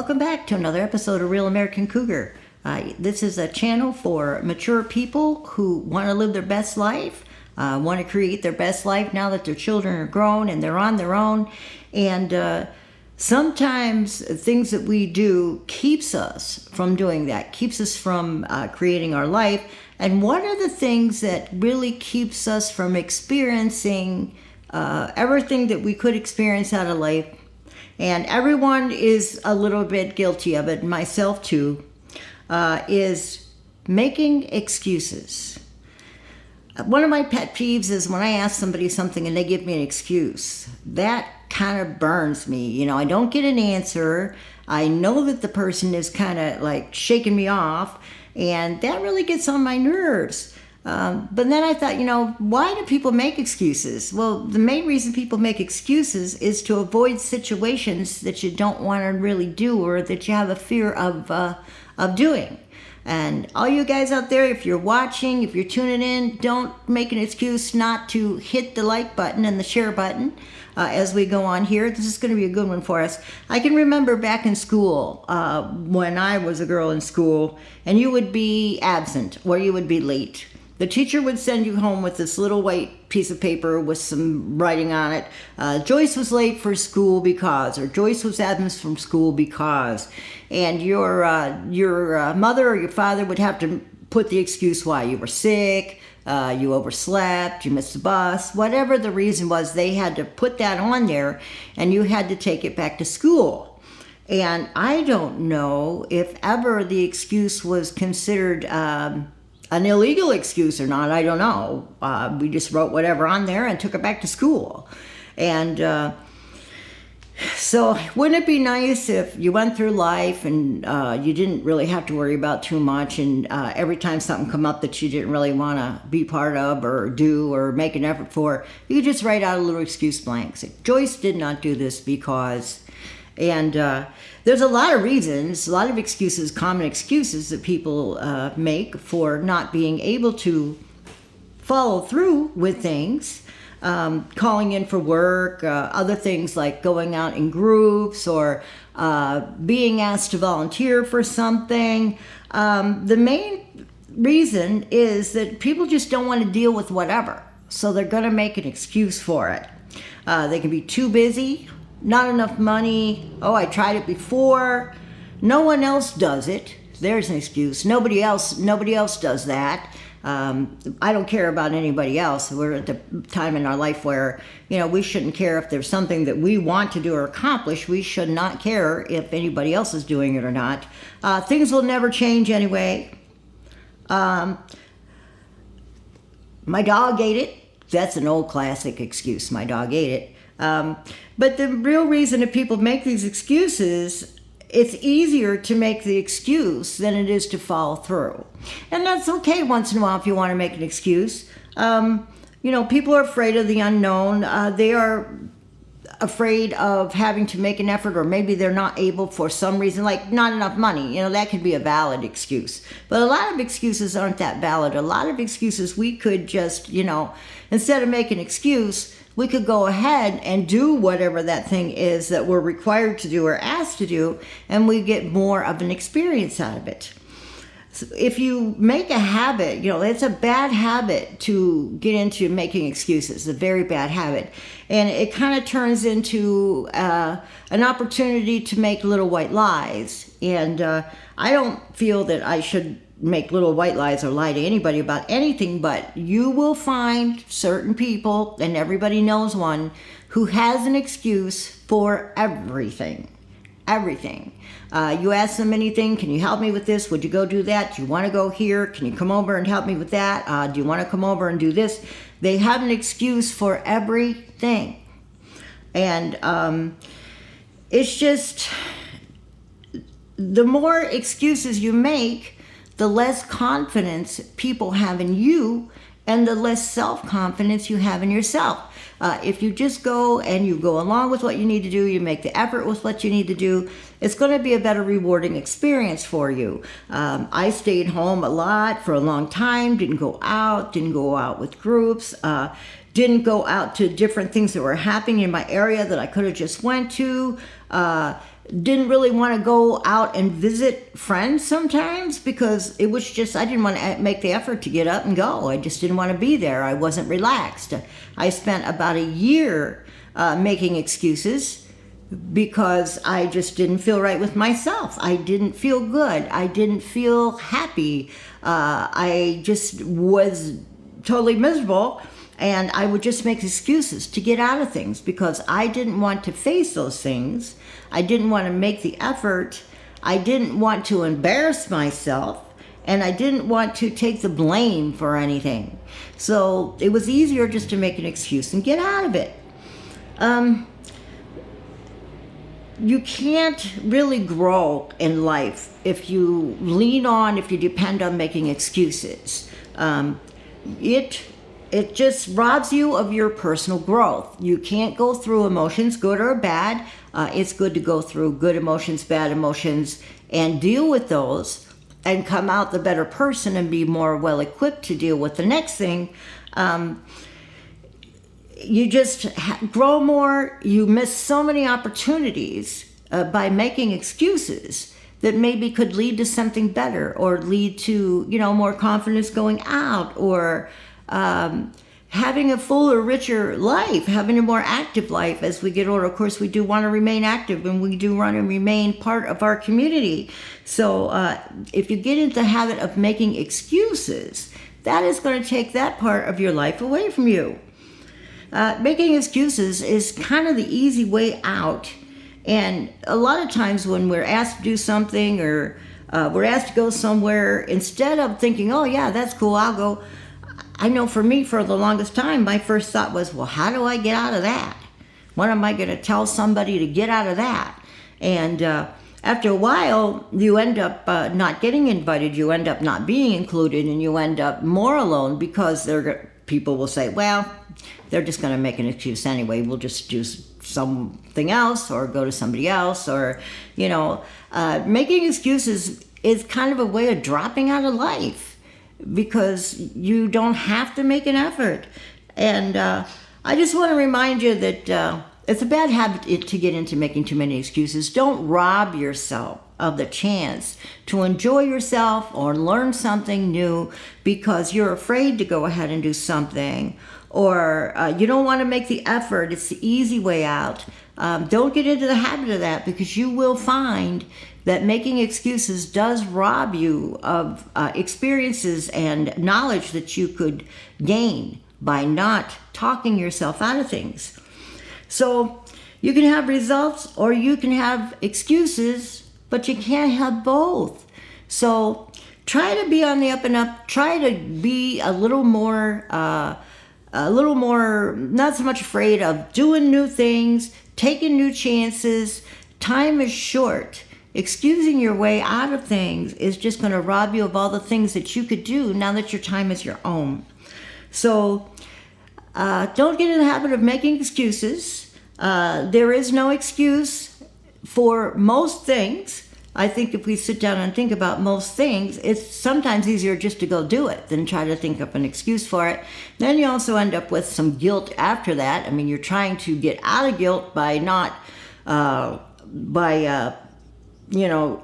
Welcome back to another episode of Real American Cougar. This is a channel for mature people who want to live their best life, want to create their best life now that their children are grown and they're on their own. And sometimes things that we do keeps us from doing that, keeps us from creating our life. And what are the things that really keeps us from experiencing everything that we could experience out of life? And everyone is a little bit guilty of it, myself too, is making excuses. One of my pet peeves is when I ask somebody something and they give me an excuse. That kind of burns me. You know, I don't get an answer. I know that the person is kind of like shaking me off, and that really gets on my nerves. But then I thought, why do people make excuses? Well, the main reason people make excuses is to avoid situations that you don't want to really do or that you have a fear of doing. And all you guys out there, if you're watching, if you're tuning in, don't make an excuse not to hit the like button and the share button as we go on here. This is going to be a good one for us. I can remember back in school, when I was a girl in school, and you would be absent or you would be late. The teacher would send you home with this little white piece of paper with some writing on it. Joyce was late for school because, or Joyce was absent from school because. And your mother or your father would have to put the excuse why. You were sick, you overslept, you missed the bus, whatever the reason was, they had to put that on there and you had to take it back to school. And I don't know if ever the excuse was considered an illegal excuse or not. I don't know. We just wrote whatever on there and took it back to school. And so wouldn't it be nice if you went through life and you didn't really have to worry about too much, and every time something come up that you didn't really want to be part of or do or make an effort for, you could just write out a little excuse blank. Say, Joyce did not do this because... And there's a lot of reasons, a lot of excuses, common excuses that people make for not being able to follow through with things, calling in for work, other things like going out in groups or being asked to volunteer for something. The main reason is that people just don't want to deal with whatever, so they're going to make an excuse for it. They can be too busy. Not enough money. Oh, I tried it before. No one else does it. There's an excuse. Nobody else does that. I don't care about anybody else. We're at the time in our life where, we shouldn't care if there's something that we want to do or accomplish. We should not care if anybody else is doing it or not. Things will never change anyway. My dog ate it. That's an old classic excuse. My dog ate it. But the real reason that people make these excuses, it's easier to make the excuse than it is to follow through. And that's okay once in a while if you want to make an excuse. People are afraid of the unknown. They are afraid of having to make an effort, or maybe they're not able for some reason, like not enough money. That could be a valid excuse. But a lot of excuses aren't that valid. A lot of excuses we could just, instead of making an excuse, we could go ahead and do whatever that thing is that we're required to do or asked to do, and we get more of an experience out of it. So if you make a habit, it's a bad habit to get into making excuses, a very bad habit. And it kind of turns into an opportunity to make little white lies. And I don't feel that I should make little white lies or lie to anybody about anything, but you will find certain people, and everybody knows one, who has an excuse for everything. Everything. You ask them anything, can you help me with this? Would you go do that? Do you want to go here? Can you come over and help me with that? Do you want to come over and do this? They have an excuse for everything. And it's just, the more excuses you make, the less confidence people have in you and the less self-confidence you have in yourself. If you just go and you go along with what you need to do, you make the effort with what you need to do, it's going to be a better rewarding experience for you. I stayed home a lot for a long time, didn't go out with groups, didn't go out to different things that were happening in my area that I could have just went to. didn't really want to go out and visit friends sometimes because it was just, I didn't want to make the effort to get up and go. I just didn't want to be there. I wasn't relaxed. I spent about a year making excuses because I just didn't feel right with myself. I didn't feel good. I didn't feel happy. I just was totally miserable. And I would just make excuses to get out of things because I didn't want to face those things. I didn't want to make the effort. I didn't want to embarrass myself. And I didn't want to take the blame for anything. So it was easier just to make an excuse and get out of it. You can't really grow in life if you if you depend on making excuses. It just robs you of your personal growth. You can't go through emotions, good or bad. It's good to go through good emotions, bad emotions, and deal with those and come out the better person and be more well equipped to deal with the next thing. You just grow more. You miss so many opportunities by making excuses that maybe could lead to something better or lead to, more confidence going out or having a fuller, richer life, having a more active life as we get older. Of course, we do want to remain active and we do want to remain part of our community. So if you get into the habit of making excuses, that is going to take that part of your life away from you. Making excuses is kind of the easy way out. And a lot of times when we're asked to do something or we're asked to go somewhere, instead of thinking, oh yeah, that's cool, I'll go. I know for me, for the longest time, my first thought was, well, how do I get out of that? When am I going to tell somebody to get out of that? And after a while, you end up not getting invited, you end up not being included, and you end up more alone because people will say, well, they're just going to make an excuse anyway. We'll just do something else or go to somebody else or, making excuses is kind of a way of dropping out of life because you don't have to make an effort. And I just want to remind you that it's a bad habit to get into making too many excuses. Don't rob yourself of the chance to enjoy yourself or learn something new because you're afraid to go ahead and do something or you don't want to make the effort. It's the easy way out. Don't get into the habit of that because you will find that making excuses does rob you of experiences and knowledge that you could gain by not talking yourself out of things. So you can have results or you can have excuses, but you can't have both. So try to be on the up and up. Try to be a little more, not so much afraid of doing new things, taking new chances. Time is short. Excusing your way out of things is just going to rob you of all the things that you could do now that your time is your own. So don't get in the habit of making excuses. There is no excuse for most things. I think if we sit down and think about most things, it's sometimes easier just to go do it than try to think up an excuse for it. Then you also end up with some guilt after that. I mean, you're trying to get out of guilt by not,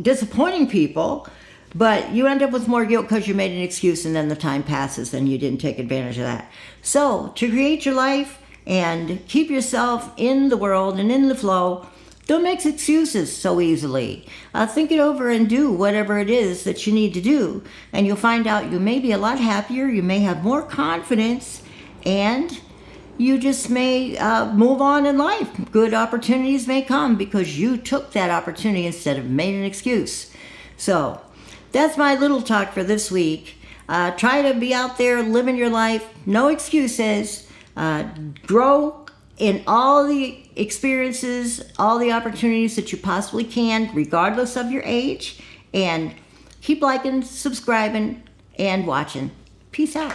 disappointing people, but you end up with more guilt because you made an excuse and then the time passes and you didn't take advantage of that. So to create your life and keep yourself in the world and in the flow, don't make excuses so easily. Think it over and do whatever it is that you need to do. And you'll find out you may be a lot happier, you may have more confidence, and you just may move on in life. Good opportunities may come because you took that opportunity instead of made an excuse. So that's my little talk for this week. Try to be out there living your life. No excuses. Grow in all the experiences, all the opportunities that you possibly can, regardless of your age. And keep liking, subscribing, and watching. Peace out.